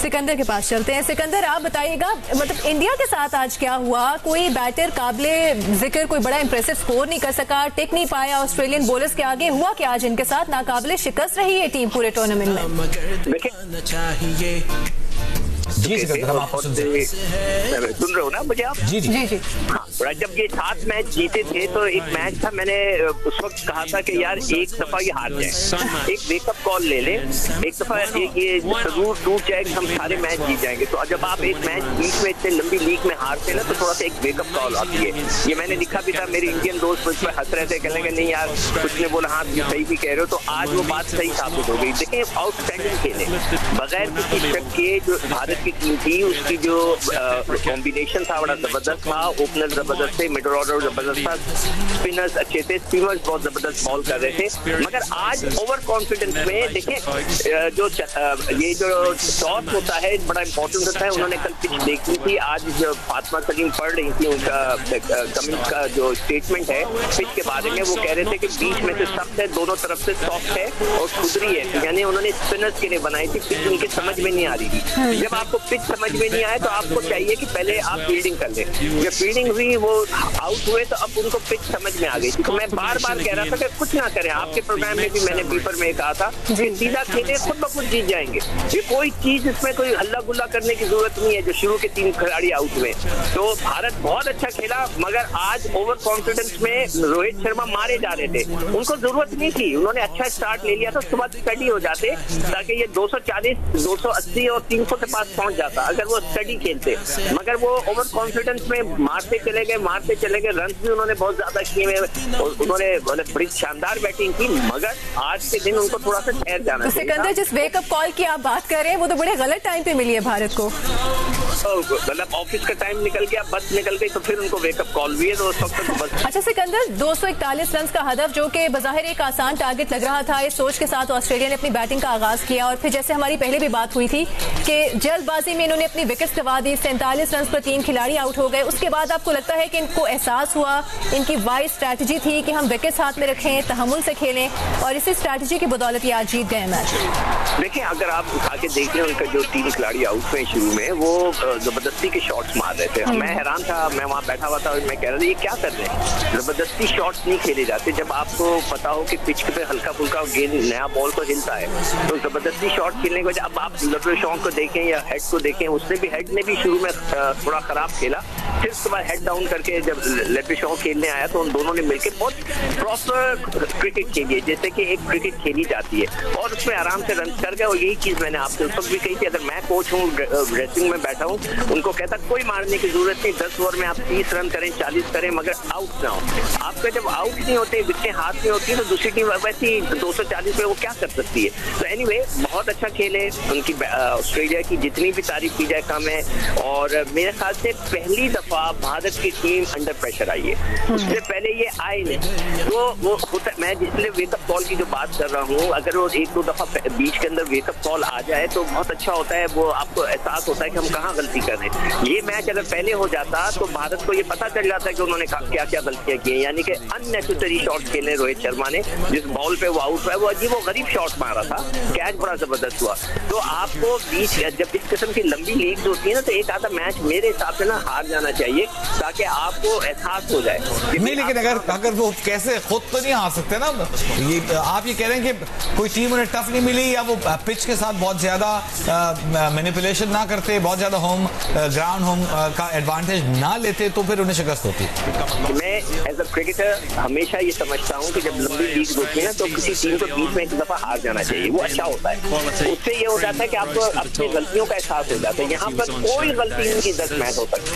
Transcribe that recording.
सिकंदर के पास चलते हैं। सिकंदर, आप बताइएगा, मतलब इंडिया के साथ आज क्या हुआ? कोई बैटर काबिले जिक्र, कोई बड़ा इंप्रेसिव स्कोर नहीं कर सका, टिक नहीं पाया ऑस्ट्रेलियन बॉलर्स के आगे। हुआ क्या आज इनके साथ? नाकाबिले शिकस्त रही है टीम पूरे टूर्नामेंट में। जी हम आपको सुन रहे हो ना मुझे आप? जी जी जी हाँ, जब ये 7 मैच जीते थे तो एक मैच था, मैंने उस वक्त कहा था कि यार एक दफा ये हार जाए, एक वेकअप कॉल ले ले, एक दफा ये जरूर टूट जाए, हम सारे मैच जीत जाएंगे। तो जब आप एक मैच लीग में, इतने लंबी लीग में हारते ना, तो थोड़ा सा एक वेकअप कॉल आती है। ये मैंने लिखा भी था, मेरे इंडियन दोस्त मुझ पर हंस रहे थे, कहने लगे नहीं यार कुछ ने बोला हाँ सही भी कह रहे हो। तो आज वो बात सही साबित हो गई। देखें, आउटस्टैंडिंग खेले, बगैर किसी शक के जो भारत की टीम थी उसकी जो कॉम्बिनेशन था बड़ा जबरदस्त था। ओपनर जबरदस्त थे, मिडल ऑर्डर जबरदस्त था, स्पिनर्स अच्छे थे, स्पिनर्स बहुत जबरदस्त बॉल कर रहे थे। मगर आज ओवर कॉन्फिडेंस में देखें, जो ये जो टॉस होता है बड़ा इंपॉर्टेंट होता है। उन्होंने कल पिच देखी थी, आज जो फातिमा सलीम पढ़ रही थी उनका कमेंट का जो स्टेटमेंट है पिच के बारे में, वो कह रहे थे कि बीच में से सख्त है, दोनों तरफ से सॉफ्ट है और खुदरी है, यानी उन्होंने स्पिनर्स के लिए बनाई थी। पिच उनके समझ में नहीं आ रही थी। जब आपको पिच समझ में नहीं आए तो आपको चाहिए कि पहले आप फील्डिंग कर लें। जब फील्डिंग हुई, वो आउट हुए, तो अब उनको पिच समझ में आ गई थी। तो मैं बार बार कह रहा था कि कुछ ना करें। आपके प्रोग्राम में भी मैंने पेपर में कहा था कि सीधा खेले, खुद ब खुद जीत जाएंगे। ये कोई चीज इसमें कोई हल्ला गुल्ला करने की जरूरत नहीं है। जो शुरू के 3 खिलाड़ी आउट हुए, तो भारत बहुत अच्छा खेला, मगर आज ओवर कॉन्फिडेंस में रोहित शर्मा मारे जा रहे थे। उनको जरूरत नहीं थी, उन्होंने अच्छा स्टार्ट ले लिया था, उसके बाद स्टडी हो जाते ताकि ये 240, 280 और 300 के पास पहुंच जाता अगर वो स्टडी खेलते। मगर वो ओवर कॉन्फिडेंस में मारते चले गए। रन भी उन्होंने बहुत ज्यादा किए, उन्होंने बड़ी शानदार बैटिंग की, मगर आज के दिन उनको थोड़ा सा ठहर जाना चाहिए। सिकंदर, जिस वेकअप कॉल की आप बात कर रहे हैं वो तो बड़े गलत टाइम पे मिली है भारत को। मतलब ऑफिस का टाइम निकल गया, बस निकल गई, तो फिर उनको वेकअप कॉल भी है, तो उस वक्त तो बस। अच्छा सिकंदर, 241 रन का हदफ, जो कि बज़ाहिर एक आसान टारगेट लग रहा था, इस सोच के साथ ऑस्ट्रेलिया ने अपनी बैटिंग का आगाज किया और फिर जैसे हमारी पहले भी बात हुई थी कि जल्दबाजी में इन्होंने अपनी विकेट्स गंवा दी। 47 रन पर 3 खिलाड़ी आउट हो गए। उसके बाद आपको लगता है कि इनको एहसास हुआ, इनकी वाइज स्ट्रैटेजी थी कि हम विकेट्स हाथ में रखें, तहम्मुल से खेलें, और इसी स्ट्रैटेजी की बदौलत आज जीत गए मैच। देखिए, अगर आप उठा के देख रहे हैं, उनका जो 3 खिलाड़ी आउट हुए शुरू में, वो जबरदस्ती के शॉट्स मार रहे थे। मैं हैरान था, मैं वहाँ बैठा हुआ था और मैं कह रहा था ये क्या कर रहे हैं? जबरदस्ती शॉट्स नहीं खेले जाते। जब आपको पता हो कि पिच पे हल्का फुल्का गेंद, नया बॉल तो हिलता है, तो जबरदस्ती शॉट खेलने के वजह। अब आप लबे शॉट को देखें या हेड को देखें, उसने भी, हेड ने भी शुरू में थोड़ा खराब खेला, फिर उसके बाद हेड डाउन करके जब लेफ्ट शॉट खेलने आया तो उन दोनों ने मिलकर बहुत प्रॉपर क्रिकेट खेली है, जैसे कि एक क्रिकेट खेली जाती है, और उसमें आराम से रन कर गए। और यही चीज मैंने आपसे उस वक्त भी कही थी, अगर मैं कोच हूँ, ड्रेसिंग में बैठा हूँ, उनको कहता कोई मारने की जरूरत नहीं, 10 ओवर में आप 30 रन करें, 40 करें, मगर आउट ना हो। आपका जब आउट नहीं होते, विकेटें हाथ में होती है, तो दूसरी टीम वैसी 240 में वो क्या कर सकती है। तो एनीवे, बहुत अच्छा खेले उनकी, ऑस्ट्रेलिया की जितनी भी तारीफ की जाए कम है। और मेरे ख्याल से पहली दफा भारत की टीम अंडर प्रेशर आई है, उससे पहले ये आए नहीं। तो वो होता, मैं जिसलिए वेकअप कॉल की जो बात कर रहा हूँ, अगर वो 1-2 दफा बीच के अंदर वेकअप कॉल आ जाए तो बहुत अच्छा होता है। वो आपको एहसास होता है कि हम कहाँ गलती कर रहे हैं। ये मैच अगर पहले हो जाता तो भारत को ये पता चल जाता है कि उन्होंने क्या क्या गलतियां की हैं, यानी कि अननेसेसरी शॉट खेले रोहित शर्मा ने। जिस बॉल पे वो आउट हुआ, वो अजीब वो गरीब शॉट मारा था, कैच बड़ा जबरदस्त हुआ। तो आपको बीच, जब इस किस्म की लंबी लीग होती है ना, तो एक आधा मैच मेरे हिसाब से ना हार जाना चाहिए, ताकि आपको एहसास हो जाए। नहीं, लेकिन अगर वो कैसे खुद तो नहीं हार सकते ना। ये आप ये कह रहे हैं कि कोई टीम उन्हें टफ नहीं मिली, या वो पिच के साथ बहुत ज्यादा मैनिपुलेशन ना करते, बहुत ज्यादा होम ग्राउंड होम का एडवांटेज ना लेते, तो फिर उन्हें शिकस्त होती। मैं एज अ क्रिकेटर हमेशा ये समझता हूँ कि जब लंबी लीग होती है ना, तो किसी टीम को बीच में एक दफा हार जाना चाहिए, वो अच्छा होता है। उससे ये हो जाता है कि आपको अपनी गलतियों का एहसास हो जाता है। यहाँ पर कोई गलती नहीं की 10 मैच हो सकती।